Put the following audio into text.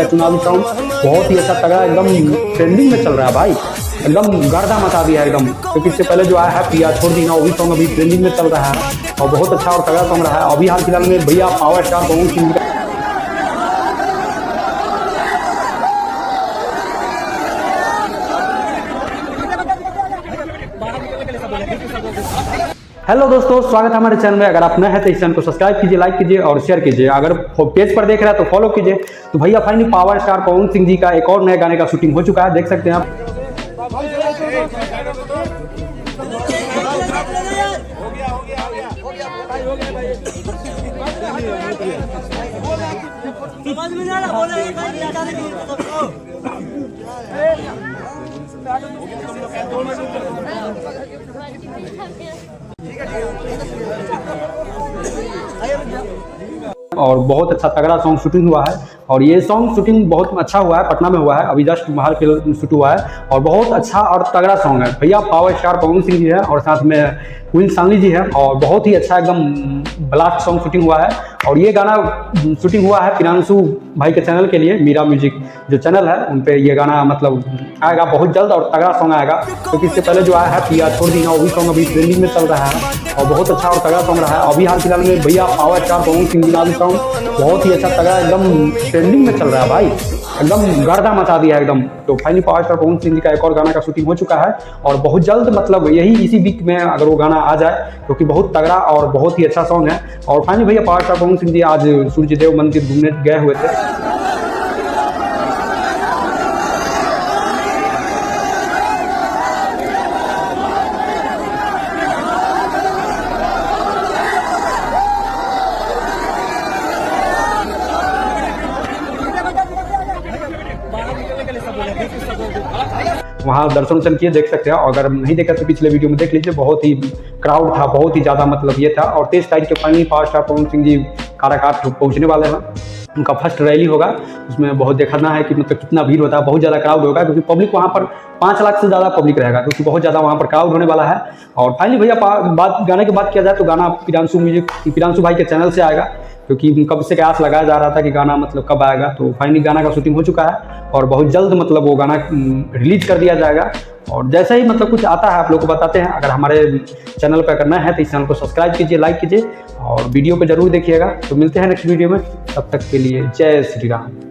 चुनावी सॉन्ग बहुत ही अच्छा तगड़ा एकदम ट्रेंडिंग में चल रहा है भाई, एकदम गर्दा मचा दिया एकदम। क्योंकि इससे पहले जो आया है पिया छोड़ दी ना, वो भी सॉन्ग अभी ट्रेंडिंग में चल रहा है और बहुत अच्छा और तगड़ा सॉन्ग रहा है। अभी हाल फिलहाल में भैया पावर स्टार पवन सिंह का हेलो दोस्तों, स्वागत है हमारे चैनल में। अगर आप नए हैं तो इस चैनल को सब्सक्राइब कीजिए, लाइक कीजिए और शेयर कीजिए। अगर पेज पर देख रहे हैं तो फॉलो कीजिए। तो भैया finally power star Pawan Singh ji का एक और नए गाने का शूटिंग हो चुका है, देख सकते हैं आप। और बहुत अच्छा तगड़ा सॉन्ग शूटिंग हुआ है और ये सॉन्ग शूटिंग बहुत अच्छा हुआ है, पटना में हुआ है, अभी जस्ट बाहर फिल्म शूट हुआ है और बहुत अच्छा और तगड़ा सॉन्ग है। भैया पावर स्टार पवन सिंह जी है और साथ में क्वीन सानवी जी है और बहुत ही अच्छा एकदम ब्लास्ट सॉन्ग शूटिंग हुआ है। और ये गाना शूटिंग हुआ है प्रियांशु भाई के चैनल के लिए, मीरा म्यूजिक जो चैनल है उन पे ये गाना मतलब आएगा बहुत जल्द और तगड़ा सॉन्ग आएगा। क्योंकि इससे पहले जो आया है पिया छोड़ दी ना, वो भी सॉन्ग अभी ट्रेंडिंग में चल रहा है और बहुत अच्छा और तगड़ा सॉन्ग रहा है। अभी हाल फिलहाल में भैया पावर स्टार पवन सिंह जी का भी सॉन्ग बहुत ही अच्छा तगड़ा एकदम ट्रेंडिंग में चल रहा है भाई, एकदम गर्दा मचा दिया है एकदम। तो finally power star Pawan Singh ji का एक और गाना का शूटिंग हो चुका है और बहुत जल्द मतलब यही इसी वीक में अगर वो गाना आ जाए, क्योंकि बहुत तगड़ा और बहुत ही अच्छा सॉन्ग है। और फाइनली भैया पावर स्टार पवन सिंह जी आज सूर्यदेव मंदिर घूमने गए हुए थे। वहाँ दर्शन वर्शन किए, देख सकते हैं। और अगर नहीं देखा तो पिछले वीडियो में देख लीजिए, बहुत ही क्राउड था, बहुत ही ज़्यादा मतलब ये था। और 23 तारीख के finally power star Pawan Singh ji Karakat पहुँचने वाले हैं। उनका फर्स्ट रैली होगा, उसमें बहुत देखना है कि मतलब कितना भीड़ होता है, बहुत ज़्यादा क्राउड होगा क्योंकि पब्लिक वहाँ पर 5 लाख से ज़्यादा पब्लिक रहेगा, क्योंकि बहुत ज़्यादा वहाँ पर क्राउड होने वाला है। और फाइनली भैया गाने की बात किया जाए तो गाना प्रियांशु भाई के चैनल से आएगा, क्योंकि कब से आस लगाया जा रहा था कि गाना मतलब कब आएगा। तो फाइनली गाना का शूटिंग हो चुका है और बहुत जल्द मतलब वो गाना रिलीज कर दिया जाएगा। और जैसे ही मतलब कुछ आता है आप लोग को बताते हैं। अगर हमारे चैनल पर करना है तो इस चैनल को सब्सक्राइब कीजिए, लाइक कीजिए और वीडियो को जरूर देखिएगा। तो मिलते हैं नेक्स्ट वीडियो में, तब तक के लिए जय श्री राम।